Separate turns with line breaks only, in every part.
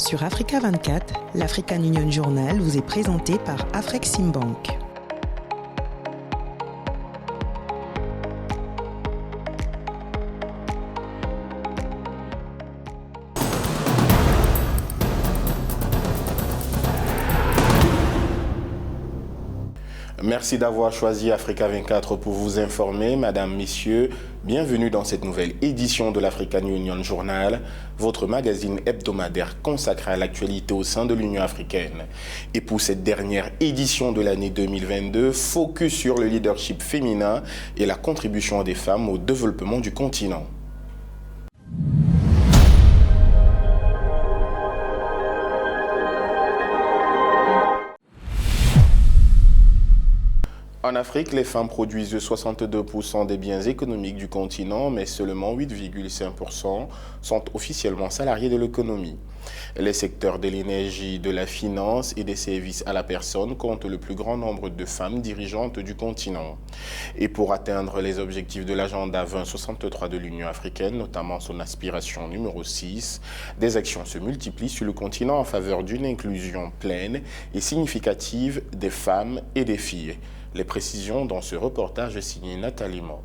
Sur Africa 24, l'African Union Journal vous est présenté par Afreximbank.
Merci d'avoir choisi Africa 24 pour vous informer. Madame, Messieurs, bienvenue dans cette nouvelle édition de l'African Union Journal, votre magazine hebdomadaire consacré à l'actualité au sein de l'Union africaine. Et pour cette dernière édition de l'année 2022, focus sur le leadership féminin et la contribution des femmes au développement du continent. En Afrique, les femmes produisent 62% des biens économiques du continent, mais seulement 8,5% sont officiellement salariés de l'économie. Les secteurs de l'énergie, de la finance et des services à la personne comptent le plus grand nombre de femmes dirigeantes du continent. Et pour atteindre les objectifs de l'agenda 2063 de l'Union africaine, notamment son aspiration numéro 6, des actions se multiplient sur le continent en faveur d'une inclusion pleine et significative des femmes et des filles. Les précisions dans ce reportage signé Nathalie Mo.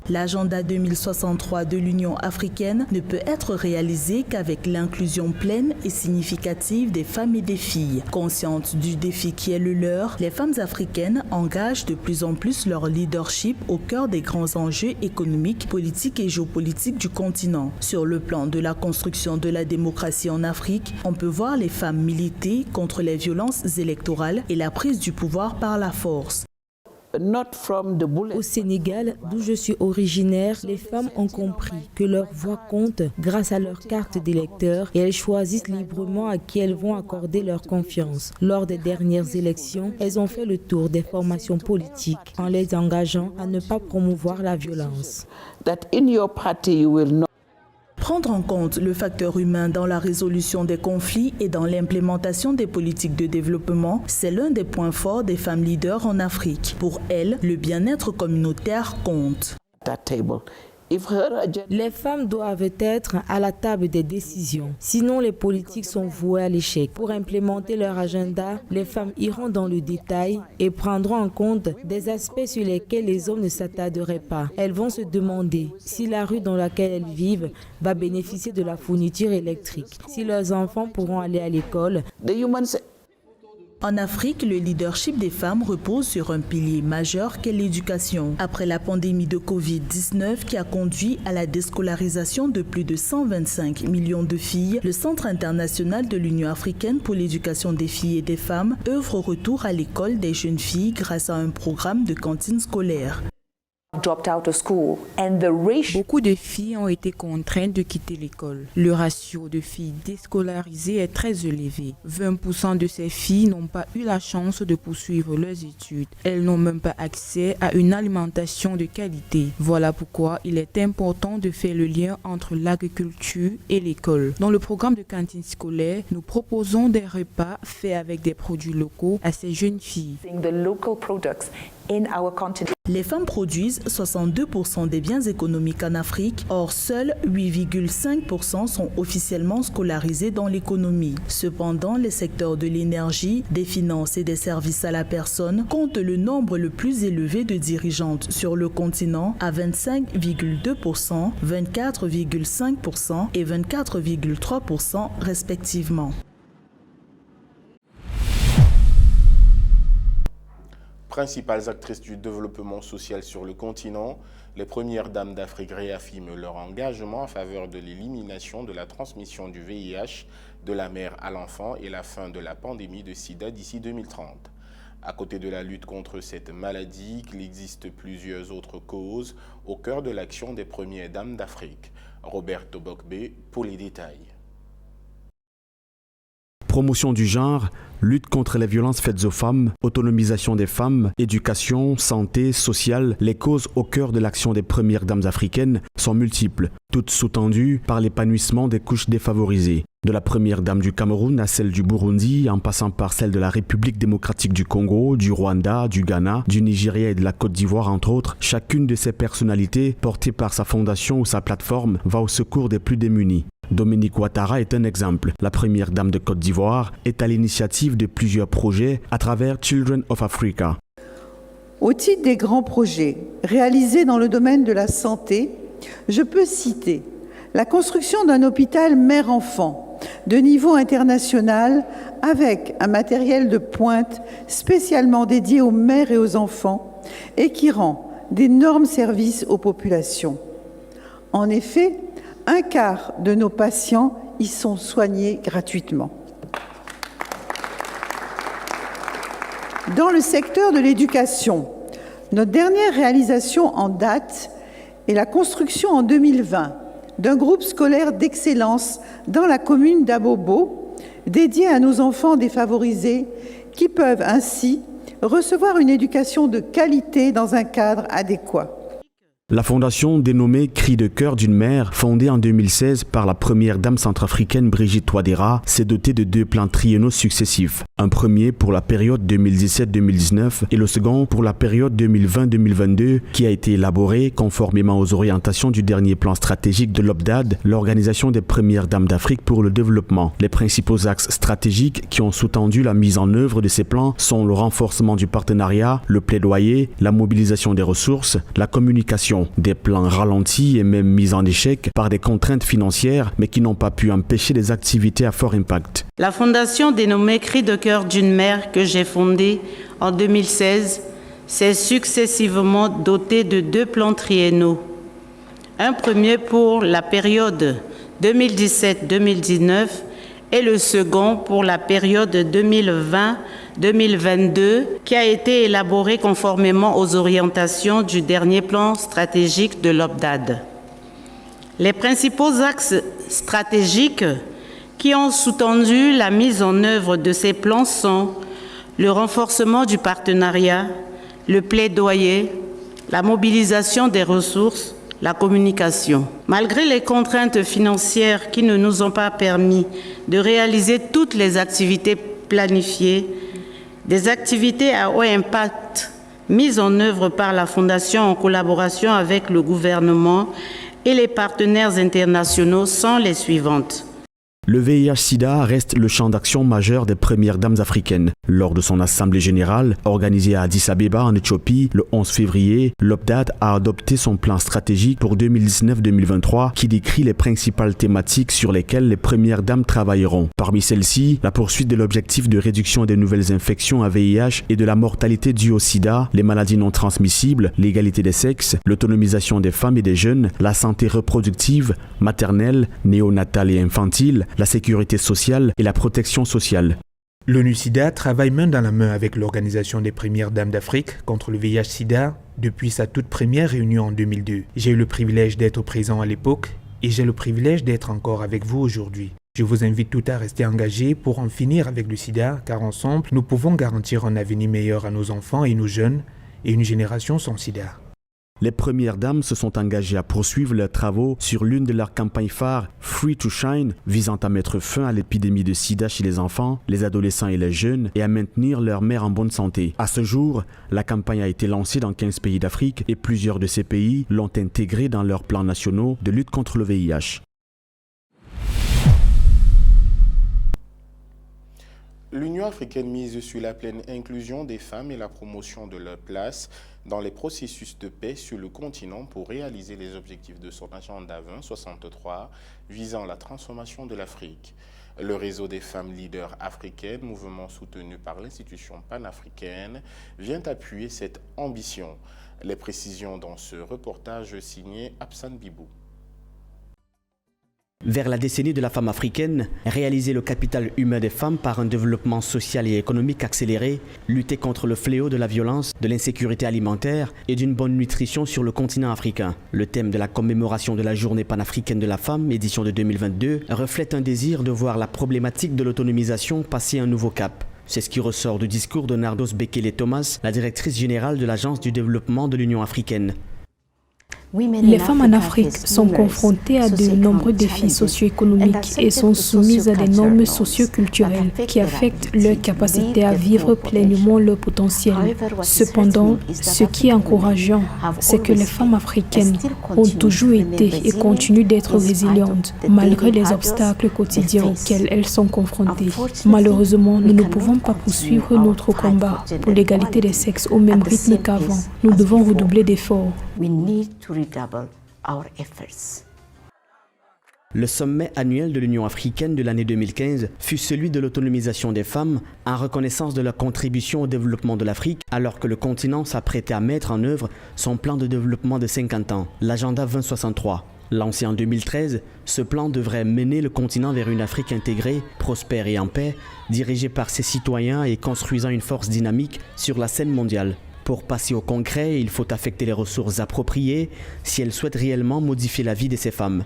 L'agenda 2063 de l'Union africaine ne peut être réalisé qu'avec l'inclusion pleine et significative des femmes et des filles. Conscientes du défi qui est le leur, les femmes africaines engagent de plus en plus leur leadership au cœur des grands enjeux économiques, politiques et géopolitiques du continent. Sur le plan de la construction de la démocratie en Afrique, on peut voir les femmes militer contre les violences électorales et la prise du pouvoir par la force.
Au Sénégal, d'où je suis originaire, les femmes ont compris que leur voix compte grâce à leur carte d'électeur et elles choisissent librement à qui elles vont accorder leur confiance. Lors des dernières élections, elles ont fait le tour des formations politiques en les engageant à ne pas promouvoir la violence.
Prendre en compte le facteur humain dans la résolution des conflits et dans l'implémentation des politiques de développement, c'est l'un des points forts des femmes leaders en Afrique. Pour elles, le bien-être communautaire compte.
Les femmes doivent être à la table des décisions. Sinon, les politiques sont vouées à l'échec. Pour implémenter leur agenda, les femmes iront dans le détail et prendront en compte des aspects sur lesquels les hommes ne s'attarderaient pas. Elles vont se demander si la rue dans laquelle elles vivent va bénéficier de la fourniture électrique, si leurs enfants pourront aller à l'école.
En Afrique, le leadership des femmes repose sur un pilier majeur qu'est l'éducation. Après la pandémie de Covid-19 qui a conduit à la déscolarisation de plus de 125 millions de filles, le Centre international de l'Union africaine pour l'éducation des filles et des femmes œuvre au retour à l'école des jeunes filles grâce à un programme de cantine scolaire.
Beaucoup de filles ont été contraintes de quitter l'école. Le ratio de filles déscolarisées est très élevé. 20% de ces filles n'ont pas eu la chance de poursuivre leurs études. Elles n'ont même pas accès à une alimentation de qualité. Voilà pourquoi il est important de faire le lien entre l'agriculture et l'école. Dans le programme de cantine scolaire, nous proposons des repas faits avec des produits locaux à ces jeunes filles.
Les femmes produisent 62% des biens économiques en Afrique, or seuls 8,5% sont officiellement scolarisés dans l'économie. Cependant, les secteurs de l'énergie, des finances et des services à la personne comptent le nombre le plus élevé de dirigeantes sur le continent à 25,2%, 24,5% et 24,3% respectivement.
Principales actrices du développement social sur le continent, les premières dames d'Afrique réaffirment leur engagement en faveur de l'élimination de la transmission du VIH de la mère à l'enfant et la fin de la pandémie de sida d'ici 2030. À côté de la lutte contre cette maladie, il existe plusieurs autres causes au cœur de l'action des premières dames d'Afrique. Roberto Bokbe pour les détails.
Promotion du genre, lutte contre les violences faites aux femmes, autonomisation des femmes, éducation, santé, sociale, les causes au cœur de l'action des premières dames africaines sont multiples, toutes sous-tendues par l'épanouissement des couches défavorisées. De la première dame du Cameroun à celle du Burundi, en passant par celle de la République démocratique du Congo, du Rwanda, du Ghana, du Nigeria et de la Côte d'Ivoire entre autres, chacune de ces personnalités, portée par sa fondation ou sa plateforme, va au secours des plus démunis. Dominique Ouattara est un exemple. La première dame de Côte d'Ivoire est à l'initiative de plusieurs projets à travers Children of Africa.
Au titre des grands projets réalisés dans le domaine de la santé, je peux citer la construction d'un hôpital mère-enfant de niveau international avec un matériel de pointe spécialement dédié aux mères et aux enfants et qui rend d'énormes services aux populations. En effet, un quart de nos patients y sont soignés gratuitement. Dans le secteur de l'éducation, notre dernière réalisation en date est la construction en 2020 d'un groupe scolaire d'excellence dans la commune d'Abobo, dédié à nos enfants défavorisés qui peuvent ainsi recevoir une éducation de qualité dans un cadre adéquat.
La fondation dénommée Cri de cœur d'une mère, fondée en 2016 par la première dame centrafricaine Brigitte Touadéra, s'est dotée de 2 plans triennaux successifs. Un premier pour la période 2017-2019 et le second pour la période 2020-2022 qui a été élaboré conformément aux orientations du dernier plan stratégique de l'OPDAD, l'Organisation des premières dames d'Afrique pour le développement. Les principaux axes stratégiques qui ont sous-tendu la mise en œuvre de ces plans sont le renforcement du partenariat, le plaidoyer, la mobilisation des ressources, la communication. Des plans ralentis et même mis en échec par des contraintes financières, mais qui n'ont pas pu empêcher des activités à fort impact.
La fondation dénommée Cri de cœur d'une mère que j'ai fondée en 2016 s'est successivement dotée de 2 plans triennaux. Un premier pour la période 2017-2019 et le second pour la période 2020-2022 qui a été élaboré conformément aux orientations du dernier plan stratégique de l'OPDAD. Les principaux axes stratégiques qui ont sous-tendu la mise en œuvre de ces plans sont le renforcement du partenariat, le plaidoyer, la mobilisation des ressources, la communication. Malgré les contraintes financières qui ne nous ont pas permis de réaliser toutes les activités planifiées, des activités à haut impact mises en œuvre par la Fondation en collaboration avec le gouvernement et les partenaires internationaux sont les suivantes.
Le VIH-Sida reste le champ d'action majeur des premières dames africaines. Lors de son assemblée générale, organisée à Addis Abeba en Éthiopie, le 11 février, l'OPDAD a adopté son plan stratégique pour 2019-2023 qui décrit les principales thématiques sur lesquelles les premières dames travailleront. Parmi celles-ci, la poursuite de l'objectif de réduction des nouvelles infections à VIH et de la mortalité due au sida, les maladies non transmissibles, l'égalité des sexes, l'autonomisation des femmes et des jeunes, la santé reproductive, maternelle, néonatale et infantile, la sécurité sociale et la protection sociale.
L'ONU-SIDA travaille main dans la main avec l'Organisation des premières dames d'Afrique contre le VIH-Sida depuis sa toute première réunion en 2002. J'ai eu le privilège d'être présent à l'époque et j'ai le privilège d'être encore avec vous aujourd'hui. Je vous invite tous à rester engagés pour en finir avec le sida, car ensemble, nous pouvons garantir un avenir meilleur à nos enfants et nos jeunes et une génération sans sida.
Les premières dames se sont engagées à poursuivre leurs travaux sur l'une de leurs campagnes phares, Free to Shine, visant à mettre fin à l'épidémie de sida chez les enfants, les adolescents et les jeunes et à maintenir leur mère en bonne santé. À ce jour, la campagne a été lancée dans 15 pays d'Afrique et plusieurs de ces pays l'ont intégrée dans leurs plans nationaux de lutte contre le VIH.
L'Union africaine mise sur la pleine inclusion des femmes et la promotion de leur place dans les processus de paix sur le continent pour réaliser les objectifs de son agenda 2063 visant la transformation de l'Afrique. Le réseau des femmes leaders africaines, mouvement soutenu par l'institution panafricaine, vient appuyer cette ambition. Les précisions dans ce reportage signé Absan Bibou.
Vers la décennie de la femme africaine, réaliser le capital humain des femmes par un développement social et économique accéléré, lutter contre le fléau de la violence, de l'insécurité alimentaire et d'une bonne nutrition sur le continent africain. Le thème de la commémoration de la Journée panafricaine de la femme, édition de 2022, reflète un désir de voir la problématique de l'autonomisation passer un nouveau cap. C'est ce qui ressort du discours de Nardos Bekele Thomas, la directrice générale de l'Agence du développement de l'Union africaine.
Les femmes en Afrique sont confrontées à de nombreux défis socio-économiques et sont soumises à des normes socio-culturelles qui affectent leur capacité à vivre pleinement leur potentiel. Cependant, ce qui est encourageant, c'est que les femmes africaines ont toujours été et continuent d'être résilientes, malgré les obstacles quotidiens auxquels elles sont confrontées. Malheureusement, nous ne pouvons pas poursuivre notre combat pour l'égalité des sexes au même rythme qu'avant. Nous devons redoubler d'efforts.
Le sommet annuel de l'Union africaine de l'année 2015 fut celui de l'autonomisation des femmes en reconnaissance de leur contribution au développement de l'Afrique alors que le continent s'apprêtait à mettre en œuvre son plan de développement de 50 ans, l'agenda 2063. Lancé en 2013, ce plan devrait mener le continent vers une Afrique intégrée, prospère et en paix, dirigée par ses citoyens et construisant une force dynamique sur la scène mondiale. Pour passer au concret, il faut affecter les ressources appropriées si elles souhaitent réellement modifier la vie de ces femmes.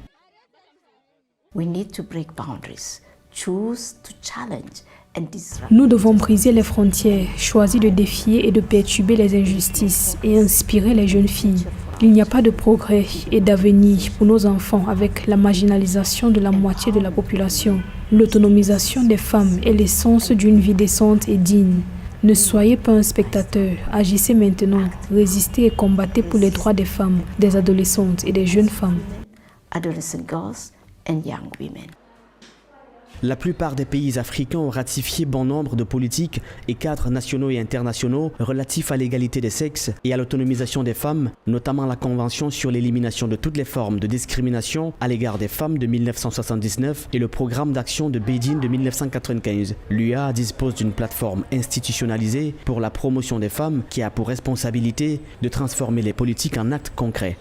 Nous devons briser les frontières, choisir de défier et de perturber les injustices et inspirer les jeunes filles. Il n'y a pas de progrès et d'avenir pour nos enfants avec la marginalisation de la moitié de la population. L'autonomisation des femmes est l'essence d'une vie décente et digne. Ne soyez pas un spectateur, agissez maintenant, résistez et combattez pour les droits des femmes, des adolescentes et des jeunes femmes.
La plupart des pays africains ont ratifié bon nombre de politiques et cadres nationaux et internationaux relatifs à l'égalité des sexes et à l'autonomisation des femmes, notamment la Convention sur l'élimination de toutes les formes de discrimination à l'égard des femmes de 1979 et le Programme d'action de Beijing de 1995. L'UA dispose d'une plateforme institutionnalisée pour la promotion des femmes qui a pour responsabilité de transformer les politiques en actes concrets.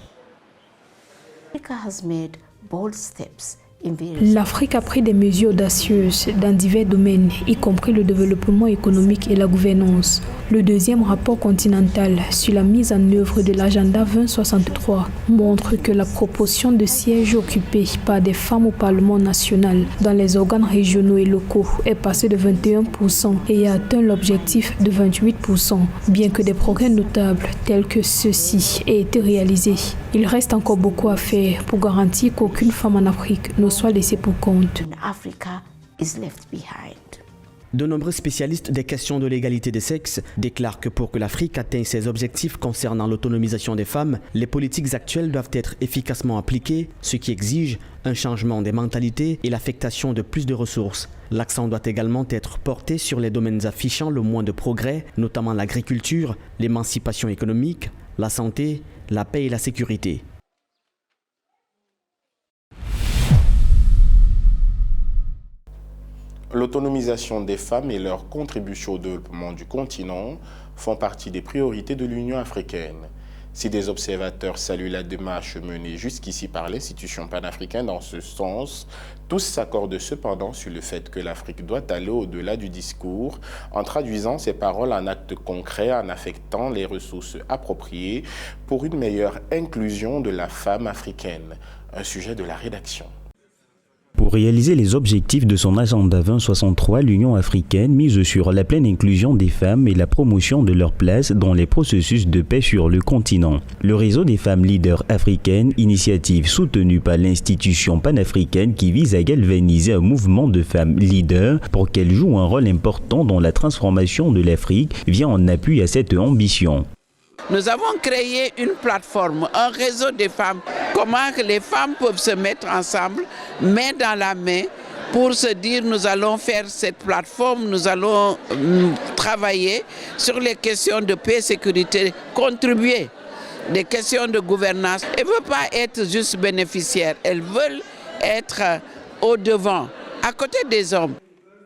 L'Afrique a pris des mesures audacieuses dans divers domaines, y compris le développement économique et la gouvernance. Le deuxième rapport continental sur la mise en œuvre de l'agenda 2063 montre que la proportion de sièges occupés par des femmes au Parlement national dans les organes régionaux et locaux est passée de 21% et a atteint l'objectif de 28%, bien que des progrès notables tels que ceux-ci aient été réalisés. Il reste encore beaucoup à faire pour garantir qu'aucune femme en Afrique ne soit laissée pour compte.
De nombreux spécialistes des questions de l'égalité des sexes déclarent que pour que l'Afrique atteigne ses objectifs concernant l'autonomisation des femmes, les politiques actuelles doivent être efficacement appliquées, ce qui exige un changement des mentalités et l'affectation de plus de ressources. L'accent doit également être porté sur les domaines affichant le moins de progrès, notamment l'agriculture, l'émancipation économique, la santé, la paix et la sécurité.
L'autonomisation des femmes et leur contribution au développement du continent font partie des priorités de l'Union africaine. Si des observateurs saluent la démarche menée jusqu'ici par l'institution panafricaine dans ce sens, tous s'accordent cependant sur le fait que l'Afrique doit aller au-delà du discours en traduisant ses paroles en actes concrets, en affectant les ressources appropriées pour une meilleure inclusion de la femme africaine. Un sujet de la rédaction.
Pour réaliser les objectifs de son agenda 2063, l'Union africaine mise sur la pleine inclusion des femmes et la promotion de leur place dans les processus de paix sur le continent. Le réseau des femmes leaders africaines, initiative soutenue par l'institution panafricaine qui vise à galvaniser un mouvement de femmes leaders pour qu'elles jouent un rôle important dans la transformation de l'Afrique, vient en appui à cette ambition.
Nous avons créé une plateforme, un réseau des femmes. Comment les femmes peuvent se mettre ensemble, main dans la main, pour se dire nous allons faire cette plateforme, nous allons travailler sur les questions de paix et sécurité, contribuer des questions de gouvernance. Elles ne veulent pas être juste bénéficiaires, elles veulent être au-devant, à côté des hommes.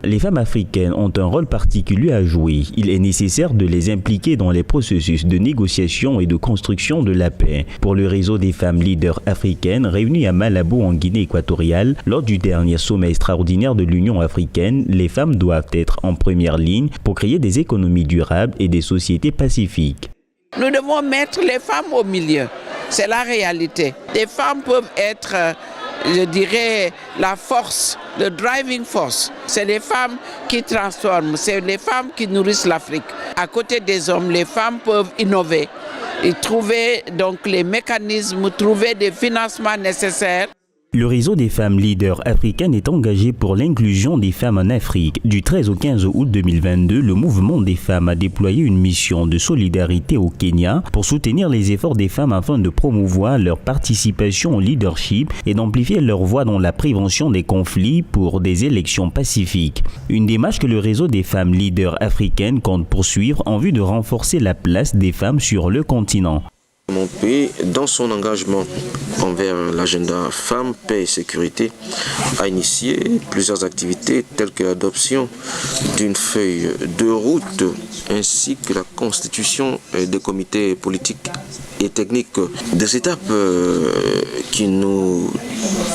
Les femmes africaines ont un rôle particulier à jouer. Il est nécessaire de les impliquer dans les processus de négociation et de construction de la paix. Pour le réseau des femmes leaders africaines réunies à Malabo en Guinée équatoriale, lors du dernier sommet extraordinaire de l'Union africaine, les femmes doivent être en première ligne pour créer des économies durables et des sociétés pacifiques.
Nous devons mettre les femmes au milieu. C'est la réalité. Les femmes peuvent être, je dirais, la force, le driving force. C'est les femmes qui transforment, c'est les femmes qui nourrissent l'Afrique. À côté des hommes, les femmes peuvent innover. et trouver donc les mécanismes, trouver des financements nécessaires.
Le réseau des femmes leaders africaines est engagé pour l'inclusion des femmes en Afrique. Du 13 au 15 août 2022, le mouvement des femmes a déployé une mission de solidarité au Kenya pour soutenir les efforts des femmes afin de promouvoir leur participation au leadership et d'amplifier leur voix dans la prévention des conflits pour des élections pacifiques. Une démarche que le réseau des femmes leaders africaines compte poursuivre en vue de renforcer la place des femmes sur le continent.
Mon pays, dans son engagement envers l'agenda Femmes, Paix et Sécurité, a initié plusieurs activités telles que l'adoption d'une feuille de route ainsi que la constitution des comités politiques et techniques. Des étapes qui nous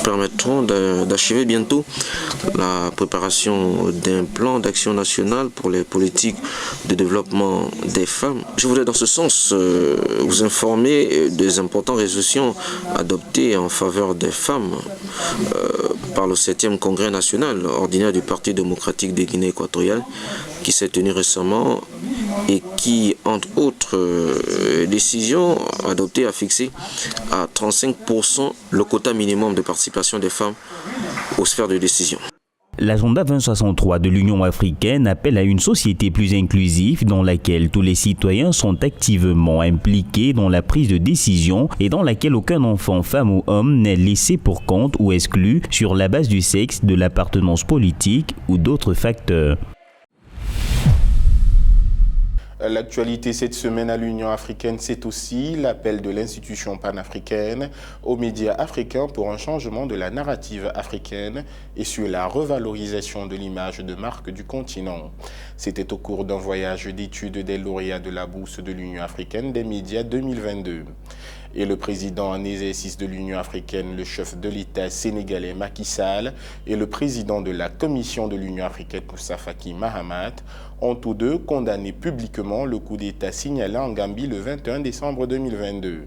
permettront d'achever bientôt la préparation d'un plan d'action national pour les politiques de développement des femmes. Je voudrais dans ce sens vous informer des importantes résolutions adoptées en faveur des femmes par le 7e Congrès national ordinaire du Parti démocratique de Guinée équatoriale qui s'est tenu récemment et qui, entre autres décisions adoptées, a fixé à 35% le quota minimum de participation des femmes aux sphères de décision.
L'agenda 2063 de l'Union africaine appelle à une société plus inclusive dans laquelle tous les citoyens sont activement impliqués dans la prise de décision et dans laquelle aucun enfant, femme ou homme n'est laissé pour compte ou exclu sur la base du sexe, de l'appartenance politique ou d'autres facteurs.
L'actualité cette semaine à l'Union africaine, c'est aussi l'appel de l'institution panafricaine aux médias africains pour un changement de la narrative africaine et sur la revalorisation de l'image de marque du continent. C'était au cours d'un voyage d'études des lauréats de la bourse de l'Union africaine des médias 2022. Et le président en exercice de l'Union africaine, le chef de l'État sénégalais Macky Sall et le président de la Commission de l'Union africaine Moussa Faki Mahamat ont tous deux condamné publiquement le coup d'État signalé en Gambie le 21 décembre 2022.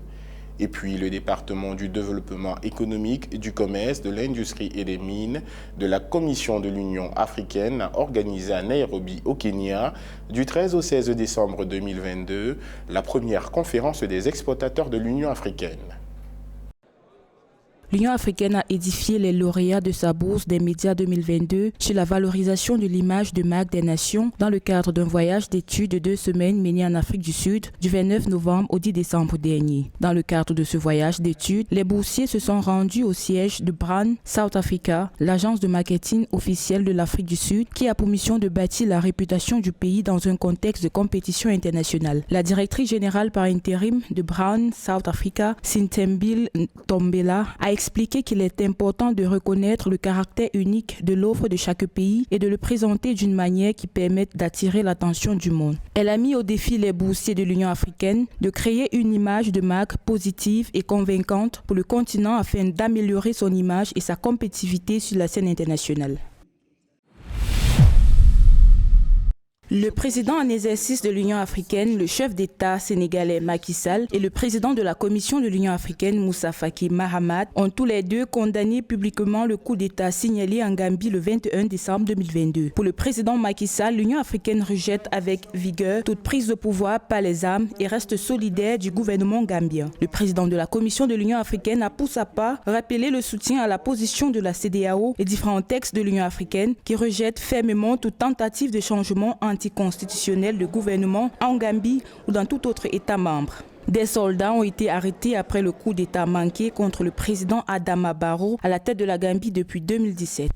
Et puis le département du développement économique, du commerce, de l'industrie et des mines de la Commission de l'Union africaine a organisé à Nairobi au Kenya du 13 au 16 décembre 2022 la première conférence des exportateurs de l'Union africaine.
L'Union africaine a édifié les lauréats de sa bourse des médias 2022 sur la valorisation de l'image de marque des nations dans le cadre d'un voyage d'études de 2 semaines mené en Afrique du Sud du 29 novembre au 10 décembre dernier. Dans le cadre de ce voyage d'études, les boursiers se sont rendus au siège de Brown South Africa, l'agence de marketing officielle de l'Afrique du Sud qui a pour mission de bâtir la réputation du pays dans un contexte de compétition internationale. La directrice générale par intérim de Brown South Africa, Sintembil Tombela, a expliqué qu'il est important de reconnaître le caractère unique de l'offre de chaque pays et de le présenter d'une manière qui permette d'attirer l'attention du monde. Elle a mis au défi les boursiers de l'Union africaine de créer une image de marque positive et convaincante pour le continent afin d'améliorer son image et sa compétitivité sur la scène internationale. Le président en exercice de l'Union africaine, le chef d'État sénégalais Macky Sall et le président de la Commission de l'Union africaine Moussa Faki Mahamat ont tous les deux condamné publiquement le coup d'État signalé en Gambie le 21 décembre 2022. Pour le président Macky Sall, l'Union africaine rejette avec vigueur toute prise de pouvoir par les armes et reste solidaire du gouvernement gambien. Le président de la Commission de l'Union africaine a pour sa part rappelé le soutien à la position de la CEDEAO et différents textes de l'Union africaine qui rejettent fermement toute tentative de changement anticonstitutionnel de gouvernement en Gambie ou dans tout autre État membre. Des soldats ont été arrêtés après le coup d'État manqué contre le président Adama Barrow à la tête de la Gambie depuis 2017.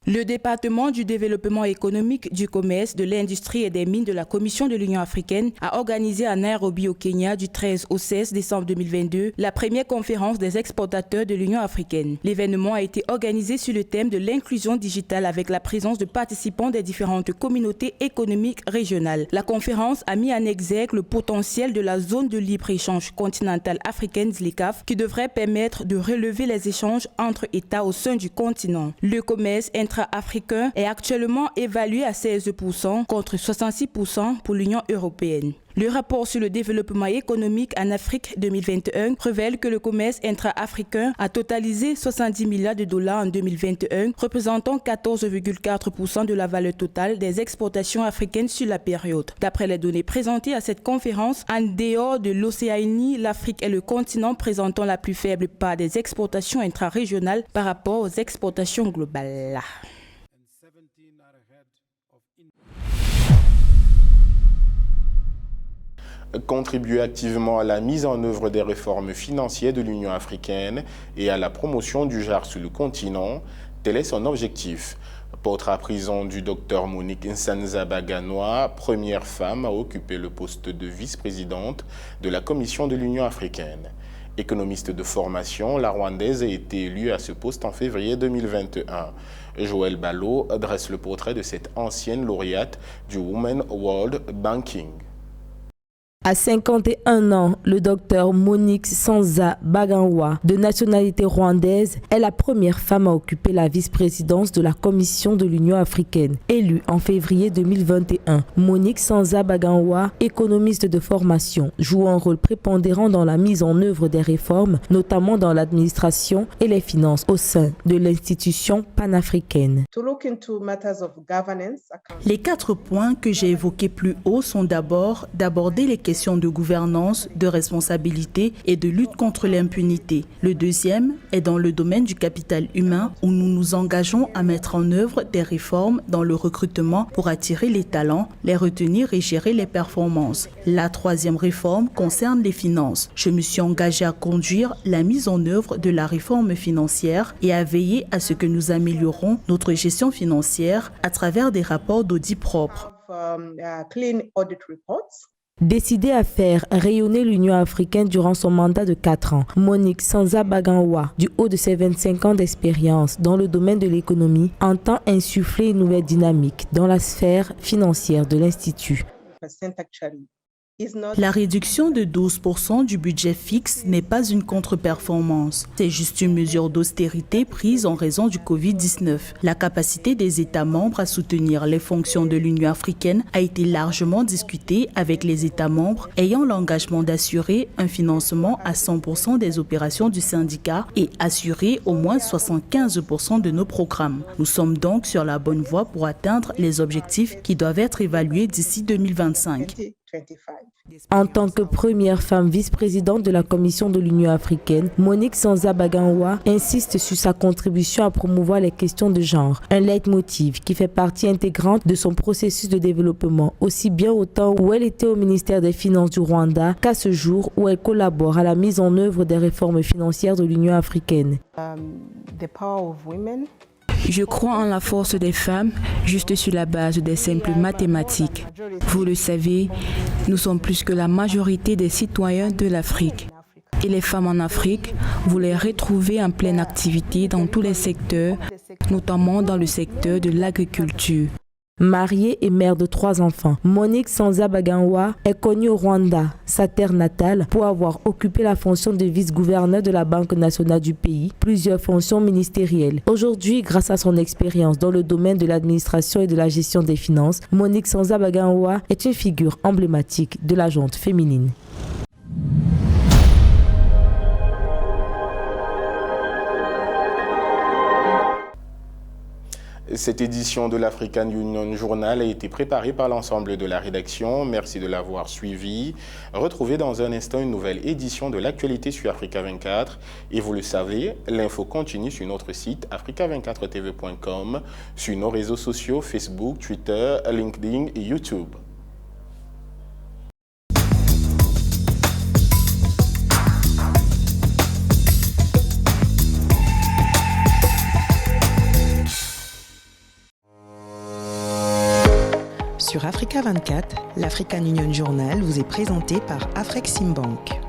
Le département du développement économique, du commerce, de l'industrie et des mines de la Commission de l'Union africaine a organisé à Nairobi au Kenya du 13 au 16 décembre 2022 la première conférence des exportateurs de l'Union africaine. L'événement a été organisé sur le thème de l'inclusion digitale avec la présence de participants des différentes communautés économiques régionales. La conférence a mis en exergue le potentiel de la zone de libre-échange continentale africaine ZLECAf qui devrait permettre de relever les échanges entre États au sein du continent. Le commerce intra-africain est actuellement évalué à 16% contre 66% pour l'Union européenne. Le rapport sur le développement économique en Afrique 2021 révèle que le commerce intra-africain a totalisé 70 milliards de dollars en 2021, représentant 14,4% de la valeur totale des exportations africaines sur la période. D'après les données présentées à cette conférence, en dehors de l'Océanie, l'Afrique est le continent présentant la plus faible part des exportations intra-régionales par rapport aux exportations globales.
Contribuer activement à la mise en œuvre des réformes financières de l'Union africaine et à la promotion du genre sur le continent, tel est son objectif. Porte à prison du Dr Monique Nsanza-Baganwa, première femme à occuper le poste de vice-présidente de la Commission de l'Union africaine. Économiste de formation, la Rwandaise a été élue à ce poste en février 2021. Joël Ballot dresse le portrait de cette ancienne lauréate du Women World Banking.
À 51 ans, le docteur Monique Nsanza-Baganwa, de nationalité rwandaise, est la première femme à occuper la vice-présidence de la Commission de l'Union africaine. Élue en février 2021, Monique Nsanza-Baganwa, économiste de formation, joue un rôle prépondérant dans la mise en œuvre des réformes, notamment dans l'administration et les finances au sein de l'institution panafricaine.
Les 4 points que j'ai évoqués plus haut sont d'abord d'aborder les questions de gouvernance, de responsabilité et de lutte contre l'impunité. Le deuxième est dans le domaine du capital humain où nous nous engageons à mettre en œuvre des réformes dans le recrutement pour attirer les talents, les retenir et gérer les performances. La troisième réforme concerne les finances. Je me suis engagée à conduire la mise en œuvre de la réforme financière et à veiller à ce que nous améliorons notre gestion financière à travers des rapports d'audit propres.
Décidée à faire rayonner l'Union africaine durant son mandat de 4 ans, Monique Nsanza-Baganwa, du haut de ses 25 ans d'expérience dans le domaine de l'économie, entend insuffler une nouvelle dynamique dans la sphère financière de l'Institut.
La réduction de 12% du budget fixe n'est pas une contre-performance. C'est juste une mesure d'austérité prise en raison du Covid-19. La capacité des États membres à soutenir les fonctions de l'Union africaine a été largement discutée avec les États membres ayant l'engagement d'assurer un financement à 100% des opérations du syndicat et assurer au moins 75% de nos programmes. Nous sommes donc sur la bonne voie pour atteindre les objectifs qui doivent être évalués d'ici 2025.
En tant que première femme vice-présidente de la Commission de l'Union africaine, Monique Nsanza-Baganwa insiste sur sa contribution à promouvoir les questions de genre, un leitmotiv qui fait partie intégrante de son processus de développement, aussi bien au temps où elle était au ministère des Finances du Rwanda qu'à ce jour où elle collabore à la mise en œuvre des réformes financières de l'Union africaine.
Je crois en la force des femmes juste sur la base des simples mathématiques. Vous le savez, nous sommes plus que la majorité des citoyens de l'Afrique. Et les femmes en Afrique, vous les retrouvez en pleine activité dans tous les secteurs, notamment dans le secteur de l'agriculture.
Mariée et mère de 3 enfants, Monique Nsanza-Baganwa est connue au Rwanda, sa terre natale, pour avoir occupé la fonction de vice-gouverneur de la Banque nationale du pays, plusieurs fonctions ministérielles. Aujourd'hui, grâce à son expérience dans le domaine de l'administration et de la gestion des finances, Monique Nsanza-Baganwa est une figure emblématique de la gente féminine.
Cette édition de l'African Union Journal a été préparée par l'ensemble de la rédaction. Merci de l'avoir suivi. Retrouvez dans un instant une nouvelle édition de l'actualité sur Africa 24. Et vous le savez, l'info continue sur notre site africa24tv.com, sur nos réseaux sociaux Facebook, Twitter, LinkedIn et YouTube.
Sur Africa 24, l'African Union Journal vous est présenté par Afreximbank.